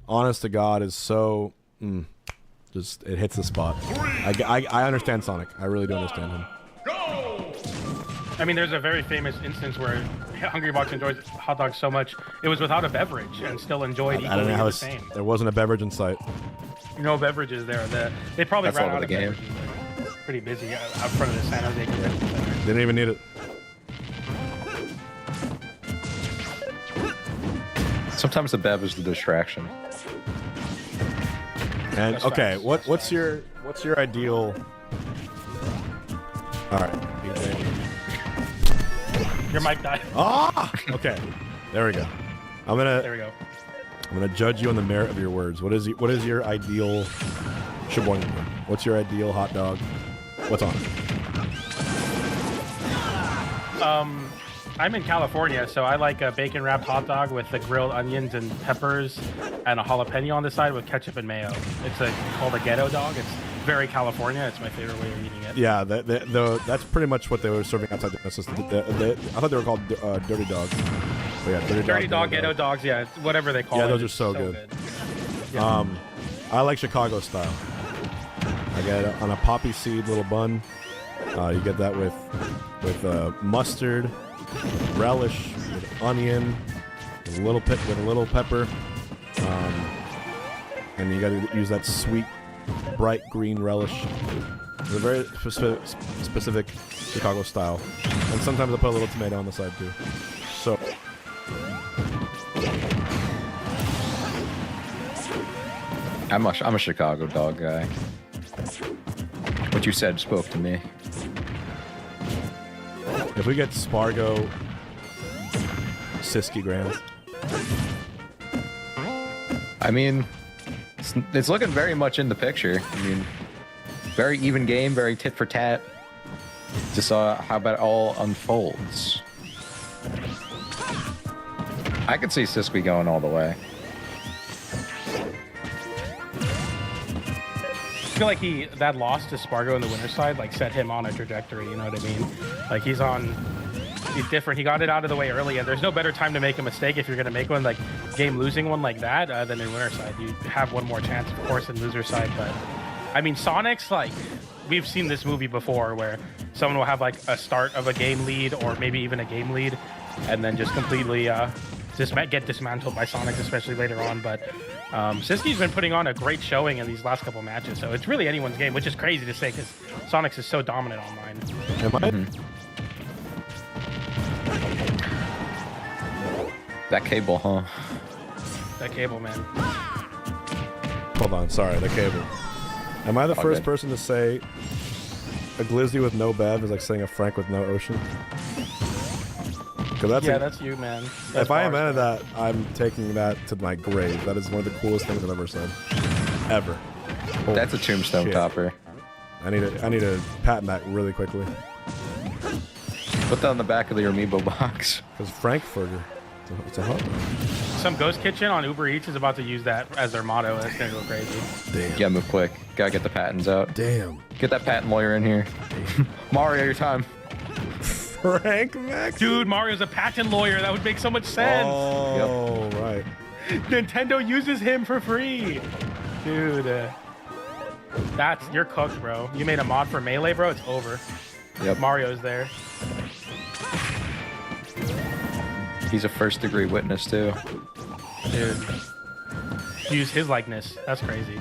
honest to God, is so just it hits the spot. I understand Sonic. I really do understand him. I mean, there's a very famous instance where Hungrybox enjoys hot dogs so much it was without a beverage and still enjoyed equally I don't know how the same. there wasn't a beverage in sight. No beverages there. They probably That's ran all out the of game. beverages. They're pretty busy out front of the San Jose Convention Center. Didn't even need it. Sometimes the bev is the distraction. And That's okay, facts. what's your ideal? All right, BJ. Your mic died. Ah, okay, there we go. There we go. I'm gonna judge you on the merit of your words. What is your ideal Sheboygan? What's your ideal hot dog? What's on it? I'm in California, so I like a bacon wrapped hot dog with the grilled onions and peppers and a jalapeno on the side with ketchup and mayo. It's called a ghetto dog. It's very California. It's my favorite way of eating it. Yeah, that's pretty much what they were serving outside the system. I thought they were called dirty dogs. But yeah, dirty Dog, ghetto dogs, yeah, it's whatever they call it. Yeah, those are it's so good. Yeah. I like Chicago style. I get it on a poppy seed little bun. You get that with mustard, relish, with onion, with a little pepper, and you got to use that sweet, bright green relish. It's a very specific Chicago style, and sometimes I put a little tomato on the side too. So. I'm a Chicago dog guy. What you said spoke to me. If we get Spargo, sisqui grams. I mean, it's looking very much in the picture. I mean, very even game, very tit for tat. Just how about it all unfolds. I could see Sisqui going all the way. I feel like that loss to Spargo in the winner's side like set him on a trajectory, you know what I mean? Like he's different. He got it out of the way early, and there's no better time to make a mistake if you're gonna make one, like game losing one like that, than in winner's side. You have one more chance, of course, in loser's side, but I mean, Sonix, like we've seen this movie before where someone will have like a start of a game lead or maybe even a game lead, and then just completely get dismantled by Sonix, especially later on. But Sisqi's been putting on a great showing in these last couple matches, so it's really anyone's game, which is crazy to say because Sonix is so dominant online. Am I? That cable, huh? That cable, man. Hold on, sorry, the cable. Am I the first person to say a glizzy with no bev is like saying a frank with no ocean? That's you, man. If I invented that, I'm taking that to my grave. That is one of the coolest things I've ever said. Ever. Holy That's a tombstone shit. topper. I need to patent that really quickly. Put that on the back of your amiibo box. Because Frankfurter, it's a hot dog. Some ghost kitchen on Uber Eats is about to use that as their motto. That's gonna go crazy. Damn. Yeah, move quick. Gotta get the patents out. Damn. Get that patent lawyer in here. Mario, your time. Frank Max? Dude, Mario's a patent lawyer. That would make so much sense. Oh, right. Nintendo uses him for free. Dude, you're cooked, bro. You made a mod for Melee, bro. It's over. Yep. Mario's there. He's a first-degree witness, too. Dude. Use his likeness. That's crazy.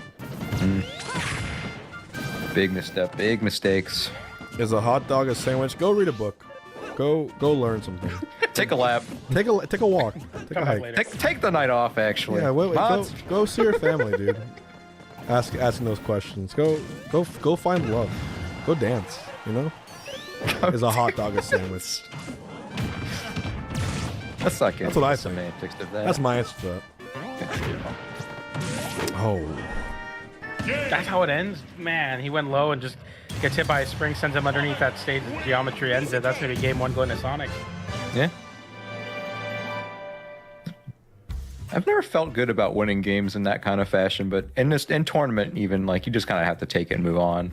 Big misstep. Big mistakes. Is a hot dog a sandwich? Go read a book. Go learn something. Take a lap. Take a walk. Take a Come back hike. later. Take the night off, actually. Yeah, wait, Mods? go see your family, dude. Asking those questions. Go find love. Go dance. You know? Is a hot dog a sandwich? That's not good. That's what I think. Semantics of that. That's my answer to that. Oh. That's how it ends? Man, he went low and just gets hit by a spring, sends him underneath that stage. Geometry ends it. That's going to be game one going to Sonic. Yeah. I've never felt good about winning games in that kind of fashion, but in tournament even, like, you just kind of have to take it and move on.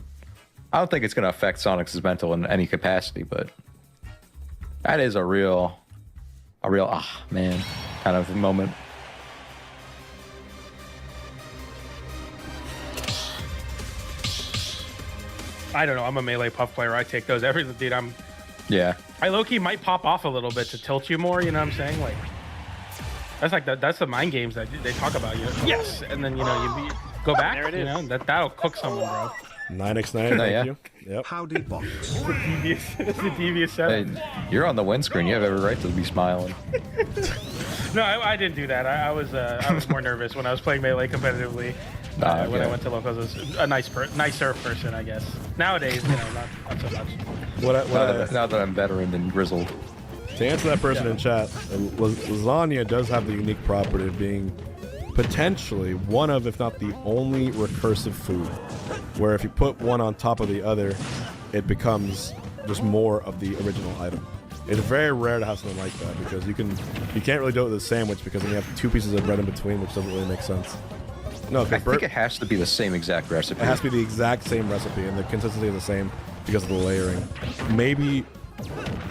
I don't think it's going to affect Sonic's mental in any capacity, but that is a real man kind of moment. I don't know. I'm a melee puff player. I take those every dude. Yeah. I low-key might pop off a little bit to tilt you more. You know what I'm saying? Like that's like that's the mind games that they talk about. You know? Yes, and then you know go back. There it You know that'll cook someone, bro. 9x9. No, yeah. Thank you. Yep. Howdy box. It's a devious setup. Hey, you're on the windscreen. You have every right to be smiling. No, I didn't do that. I was more nervous when I was playing melee competitively. When I went to locals, I was a nicer person, I guess. Nowadays, you know, not so much. Now that I'm veteran and grizzled. To answer that person in chat, lasagna does have the unique property of being potentially one of, if not the only, recursive food, where if you put one on top of the other, it becomes just more of the original item. It's very rare to have something like that because you can't really do it with a sandwich because then you have two pieces of bread in between, which doesn't really make sense. No, I think it has to be the same exact recipe. It has to be the exact same recipe, and the consistency is the same because of the layering. Maybe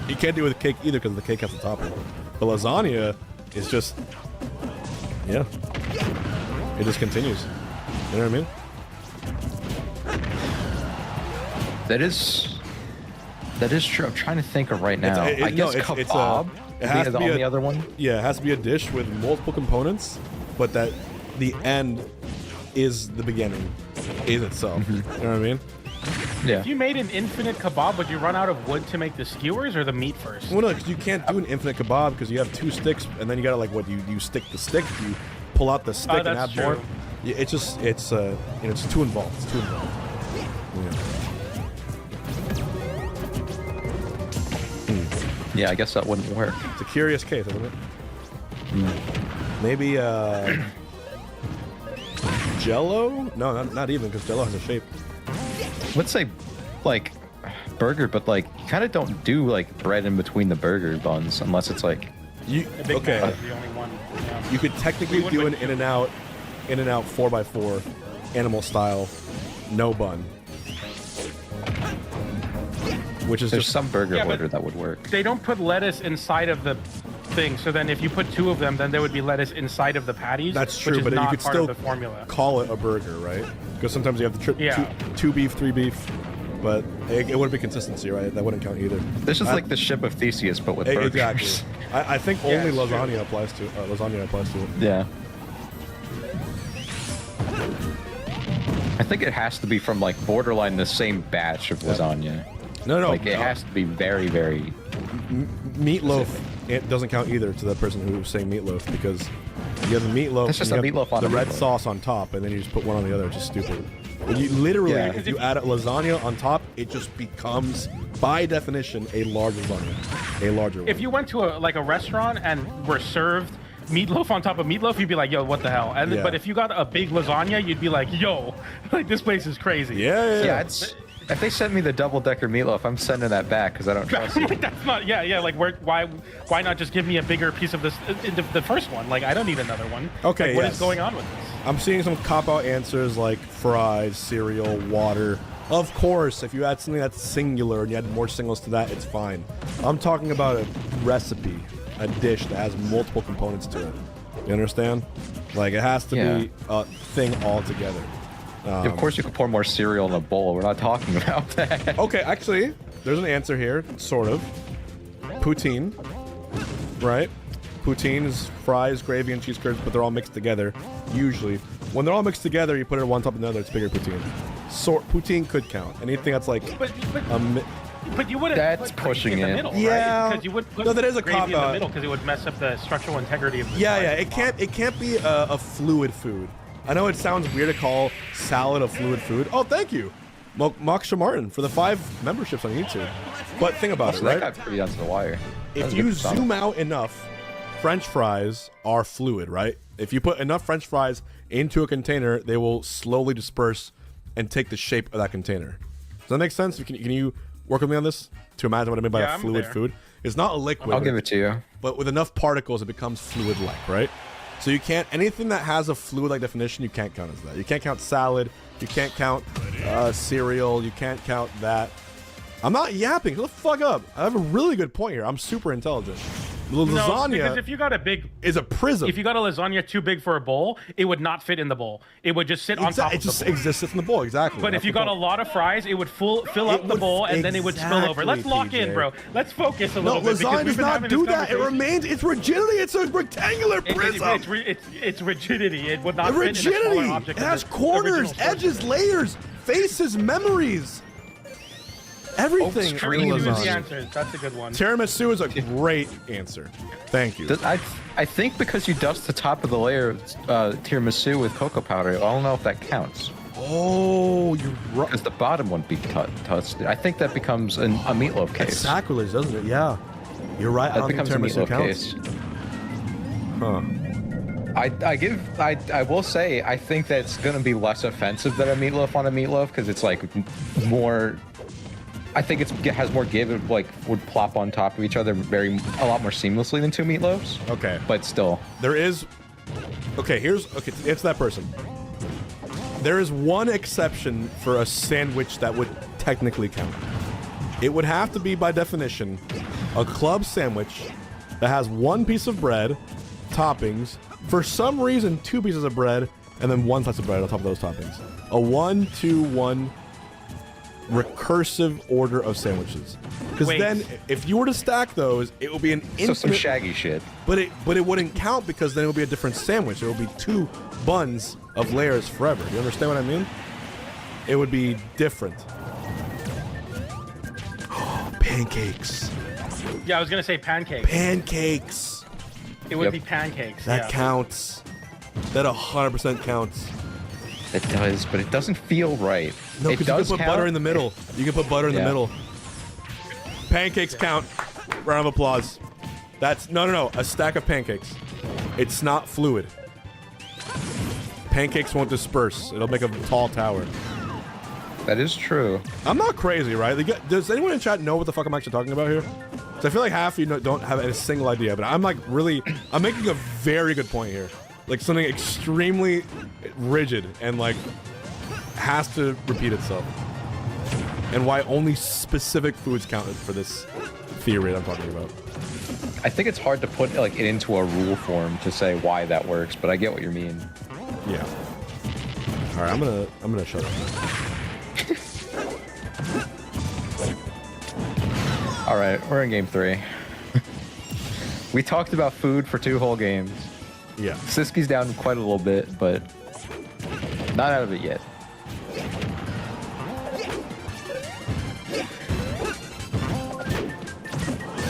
you can't do it with cake either because the cake has the topping. The lasagna is just, yeah, it just continues. You know what I mean? That is true. I'm trying to think of right now. I guess kebab. It has to be the other one. Yeah, it has to be a dish with multiple components, but that the end is the beginning, is itself. You know what I mean? Yeah. If you made an infinite kebab, would you run out of wood to make the skewers or the meat first? Well, no, because you can't do an infinite kebab because you have two sticks, and then you gotta you stick the stick, you pull out the stick and add that's more. true. Yeah, it's too involved. It's too involved. Yeah. Yeah, I guess that wouldn't work. It's a curious case, isn't it? Maybe Jello? No, not even because Jello has a shape. Let's say, like, burger, but like, you kind of don't do like bread in between the burger buns unless it's like. You The Big okay? Mac is the only one. Yeah. You could technically We would do an with- In-N-Out 4x4, animal style, no bun. Which is There's just some burger Yeah, but- order that would work. They don't put lettuce inside of the thing, so then if you put two of them, then there would be lettuce inside of the patties. that's true, which is but you not could part still of the formula. call it a burger, right? Because sometimes you have the Yeah. two beef, three beef, but it wouldn't be consistency, right? That wouldn't count either. This is like the ship of Theseus, but with burgers. Exactly. I think Yeah, only it's lasagna applies to it. Yeah. I think it has to be from like borderline the same batch of lasagna. No, Like it has to be very, very. Meatloaf. It doesn't count either to the person who's saying meatloaf because you have the meatloaf. That's just and a you have meatloaf on the a red meatloaf. sauce on top, and then you just put one on the other. It's just stupid. When you literally, Yeah. if you add a lasagna on top, it just becomes, by definition, a large lasagna, a larger one. If you went to a restaurant and were served meatloaf on top of meatloaf, you'd be like, yo, what the hell? And Yeah. but if you got a big lasagna, you'd be like, yo, like this place is crazy. yeah. Yeah, if they sent me the double-decker meatloaf, I'm sending that back because I don't trust it. Like, that's not, yeah, like why not just give me a bigger piece of this, the first one? Like I don't need another one. Okay, Like, what is yes. going on with this? I'm seeing some cop-out answers like fries, cereal, water. Of course, if you add something that's singular and you add more singles to that, it's fine. I'm talking about a recipe, a dish that has multiple components to it. You understand? Like, it has to be a thing altogether. Of course, you could pour more cereal in a bowl. We're not talking about that. Okay, actually, there's an answer here, sort of. Poutine, right? Poutine is fries, gravy, and cheese curds, but they're all mixed together. Usually, when they're all mixed together, you put it one top of another. It's bigger poutine. Poutine could count. Anything that's like But you wouldn't. That's put gravy pushing in the it. middle, Yeah. Because you would put No, that is a gravy in the cop-out. middle because it would mess up the structural integrity of the. Yeah, size yeah. of It the can't. It can't be a fluid food. I know it sounds weird to call salad a fluid food. Oh, thank you, Moksha Martin, for the 5 memberships on YouTube. But think about So it, that right? got pretty onto the wire. That was If good you for Sonic. zoom out enough, French fries are fluid, right? If you put enough French fries into a container, they will slowly disperse and take the shape of that container. Does that make sense? Can you work with me on this to imagine what I mean by Yeah, a I'm fluid there. food? It's not a liquid. I'll give it to you. But with enough particles, it becomes fluid-like, right? So you can't, anything that has a fluid-like definition, you can't count as that. You can't count salad. You can't count cereal. You can't count that. I'm not yapping. Shut the fuck up. I have a really good point here. I'm super intelligent. The No, lasagna because if you got a big, is a prism. if you got a lasagna too big for a bowl, it would not fit in the bowl. It would just sit on top it of just the bowl. exists in the bowl, exactly. But if you got a lot of fries, it would fill up the bowl, and then it would spill over. Let's lock in, bro. Let's focus a little bit. Lasagna does not do that. It remains. It's rigidity. It's a rectangular prism. It's rigidity. It would not fit in a Rigidity. smaller object. It than has the corners, original source. edges, layers, faces, memories. Everything. Extreme in Tiramisu is the lasagna. answer. That's a good one. Tiramisu is a great answer. Thank you. I think because you dust the top of the layer tiramisu with cocoa powder, I don't know if that counts. Oh, you're right. Because the bottom wouldn't be touched. I think that becomes a meatloaf case. It's sacrilege, doesn't it? Yeah. You're right. I That don't think becomes a tiramisu meatloaf counts. case. I will say, I think that's going to be less offensive than a meatloaf on a meatloaf because it's like more. I think it has more give. It like would plop on top of each other a lot more seamlessly than two meatloafs. Okay. But still, There is. Okay, it's that person. There is one exception for a sandwich that would technically count. It would have to be, by definition, a club sandwich that has one piece of bread, toppings, for some reason, two pieces of bread, and then one slice of bread on top of those toppings. A 1-2-1 recursive order of sandwiches. Because Wait. then, if you were to stack those, it would be an so infinite. some shaggy shit. But it wouldn't count because then it would be a different sandwich. It would be two buns of layers forever. You understand what I mean? It would be different. Pancakes. Yeah, I was gonna say pancakes. Pancakes. It would Yep. be pancakes. That yeah. counts. That 100% counts. It does, but it doesn't feel right. No, it because you does can put count. butter in the middle. You can put butter in the Yeah. middle. Pancakes count. Round of applause. That's no. A stack of pancakes. It's not fluid. Pancakes won't disperse. It'll make a tall tower. That is true. I'm not crazy, right? Does anyone in chat know what the fuck I'm actually talking about here? 'Cause I feel like half of you don't have a single idea, but I'm like I'm making a very good point here. Like something extremely rigid and like has to repeat itself. And why only specific foods counted for this theory that I'm talking about. I think it's hard to put like it into a rule form to say why that works, but I get what you mean. Yeah. All right, I'm gonna shut up. All right, we're in game 3. We talked about food for 2 whole games. Yeah. Siski's down quite a little bit, but not out of it yet.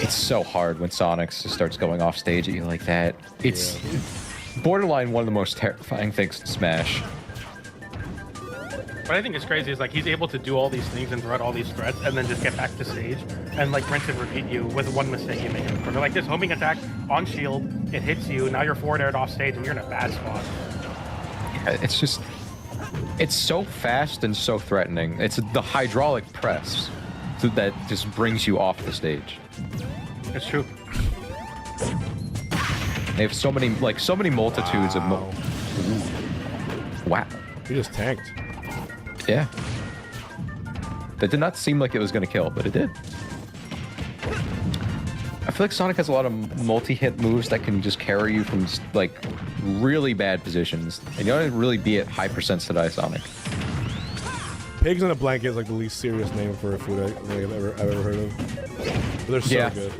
It's so hard when Sonix just starts going off stage at you like that. It's borderline one of the most terrifying things to Smash. What I think is crazy is like he's able to do all these things and throw out all these threats and then just get back to stage and like rinse and repeat you with one mistake you make in the corner. Like this homing attack on shield, it hits you, now you're forward aired off stage and you're in a bad spot. It's just, it's so fast and so threatening. It's the hydraulic press that just brings you off the stage. It's true. They have so many multitudes of. Wow. You just tanked. Yeah. That did not seem like it was going to kill, but it did. I feel like Sonic has a lot of multi-hit moves that can just carry you from like really bad positions, and you don't really be at high percent to die Sonic. Pigs in a blanket is like the least serious name for a food I've ever heard of. But they're so Yeah. good.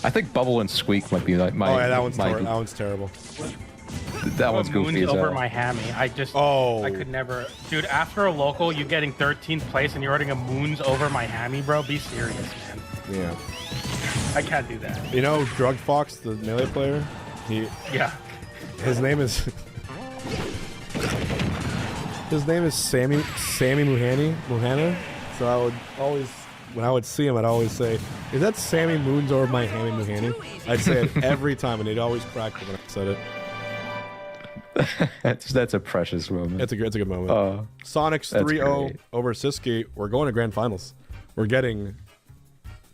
I think Bubble and Squeak might be like my. Oh yeah, that one's my, that one's terrible. That one's Moons goofy as over hell. my hammy. I Oh. could never. Dude, after a local, you getting 13th place and you're running a moons over my hammy, bro. Be serious, man. Yeah. I can't do that. You know, Drug Fox, the melee player. Yeah. His name is Sammy Muhana. So I would always, when I would see him, I'd always say, "Is that Sammy Moons or my Hammy Muhani?" I'd say it every time, and he'd always crack me when I said it. That's a precious moment. It's a good moment. Sonic's that's 3-0 great. over Sisqui. We're going to grand finals. We're getting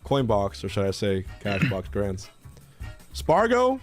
coin box, or should I say cash box grands. Spargo,